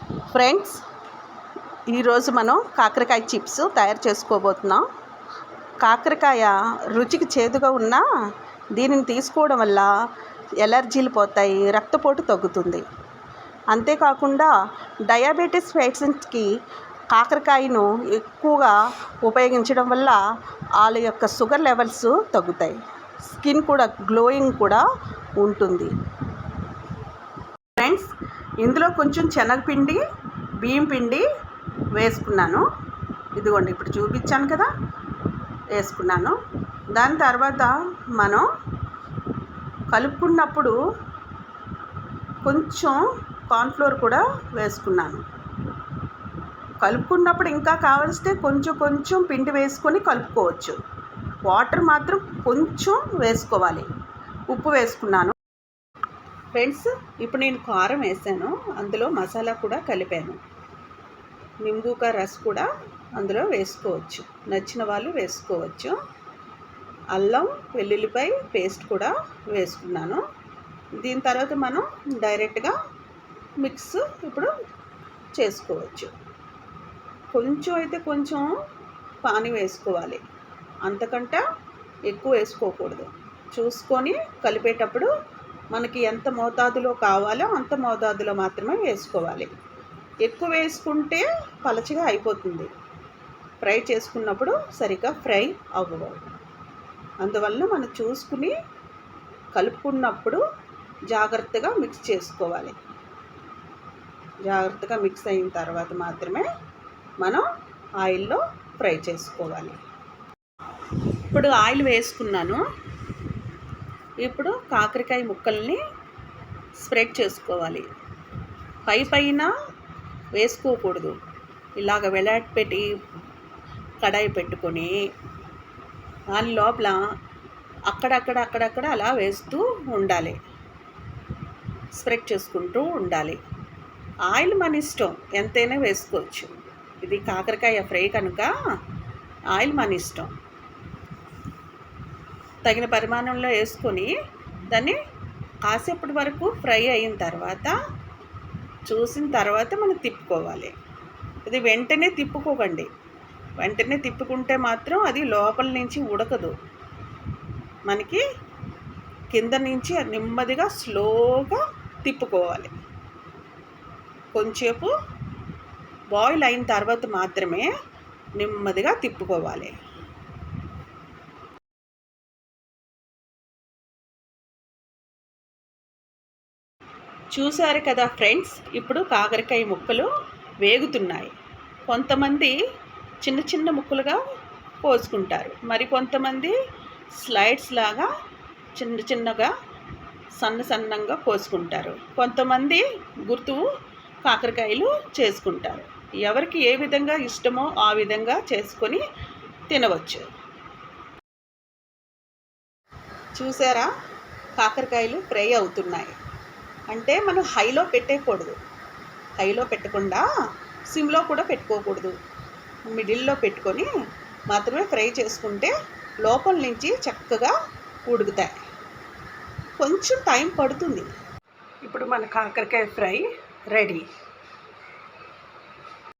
Friends, ఈరోజు మనం కాకరకాయ చిప్స్ తయారు చేసుకోబోతున్నాం. కాకరకాయ రుచికి చేదుగా ఉన్నా దీనిని తీసుకోవడం వల్ల ఎలర్జీలు పోతాయి, రక్తపోటు తగ్గుతుంది. అంతేకాకుండా డయాబెటీస్ పేషెంట్స్కి కాకరకాయను ఎక్కువగా ఉపయోగించడం వల్ల వాళ్ళ యొక్క షుగర్ లెవెల్స్ తగ్గుతాయి, స్కిన్ కూడా గ్లోయింగ్ కూడా ఉంటుంది. ఫ్రెండ్స్, ఇందులో కొంచెం శనగపిండి, బియ్యం పిండి వేసుకున్నాను. ఇదిగోండి, ఇప్పుడు చూపించాను కదా, వేసుకున్నాను. దాని తర్వాత మనం కలుపుకున్నప్పుడు కొంచెం కార్న్ఫ్లోర్ కూడా వేసుకున్నాను. కలుపుకున్నప్పుడు ఇంకా కావలిస్తే కొంచెం కొంచెం పిండి వేసుకొని కలుపుకోవచ్చు. వాటర్ మాత్రం కొంచెం వేసుకోవాలి. ఉప్పు వేసుకున్నాను. ఫ్రెండ్స్, ఇప్పుడు నేను కారం వేసాను, అందులో మసాలా కూడా కలిపాను. నింబూకా రస్ కూడా అందులో వేసుకోవచ్చు, నచ్చిన వాళ్ళు వేసుకోవచ్చు. అల్లం వెల్లుల్లిపాయ పేస్ట్ కూడా వేసుకున్నాను. దీని తర్వాత మనం డైరెక్ట్గా మిక్స్ ఇప్పుడు చేసుకోవచ్చు. కొంచెం అయితే కొంచెం పానీ వేసుకోవాలి, అంతకంటే ఎక్కువ వేసుకోకూడదు. చూసుకొని కలిపేటప్పుడు మనకి ఎంత మోతాదులో కావాలో అంత మోతాదులో మాత్రమే వేసుకోవాలి. ఎక్కువ వేసుకుంటే పలచగా అయిపోతుంది, ఫ్రై చేసుకున్నప్పుడు సరిగ్గా ఫ్రై అవ్వవు. అందువల్ల మనం చూసుకుని కలుపుకున్నప్పుడు జాగ్రత్తగా మిక్స్ చేసుకోవాలి. జాగ్రత్తగా మిక్స్ అయిన తర్వాత మాత్రమే మనం ఆయిల్లో ఫ్రై చేసుకోవాలి. ఇప్పుడు ఆయిల్ వేసుకున్నాను. ఇప్పుడు కాకరకాయ ముక్కల్ని స్ప్రెడ్ చేసుకోవాలి. పైన వేసుకోకూడదు. ఇలాగ వెలాట్ పెట్టి కడాయి పెట్టుకొని దాని లోపల అక్కడక్కడ అలా వేస్తూ ఉండాలి, స్ప్రెడ్ చేసుకుంటూ ఉండాలి. ఆయిల్ మన ఇష్టం, ఎంతైనా వేసుకోవచ్చు. ఇది కాకరకాయ ఫ్రై కనుక ఆయిల్ మన ఇష్టం. తగిన పరిమాణంలో వేసుకొని దాన్ని కాసేపటి వరకు ఫ్రై అయిన తర్వాత చూసిన తర్వాత మనం తిప్పుకోవాలి. ఇది వెంటనే తిప్పుకోకండి. వెంటనే తిప్పుకుంటే మాత్రం అది లోపల నుంచి ఉడకదు. మనకి కింద నుంచి నెమ్మదిగా స్లోగా తిప్పుకోవాలి. కొంచెంసేపు బాయిల్ అయిన తర్వాత మాత్రమే నెమ్మదిగా తిప్పుకోవాలి. చూసారు కదా ఫ్రెండ్స్, ఇప్పుడు కాకరకాయ ముక్కలు వేగుతున్నాయి. కొంతమంది చిన్న చిన్న ముక్కలుగా కోసుకుంటారు, మరి కొంతమంది స్లైడ్స్ లాగా చిన్న చిన్నగా సన్నంగా కోసుకుంటారు. కొంతమంది గుర్తు కాకరకాయలు చేసుకుంటారు. ఎవరికి ఏ విధంగా ఇష్టమో ఆ విధంగా చేసుకొని తినవచ్చు. చూసారా, కాకరకాయలు ఫ్రై అవుతున్నాయి. అంటే మనం హైలో పెట్టేయకూడదు. హైలో పెట్టకుండా సిమ్లో కూడా పెట్టుకోకూడదు. మిడిల్లో పెట్టుకొని మాత్రమే ఫ్రై చేసుకుంటే లోపల నుంచి చక్కగా ఉడుకుతాయి. కొంచెం టైం పడుతుంది. ఇప్పుడు మన కాకరకాయ ఫ్రై రెడీ.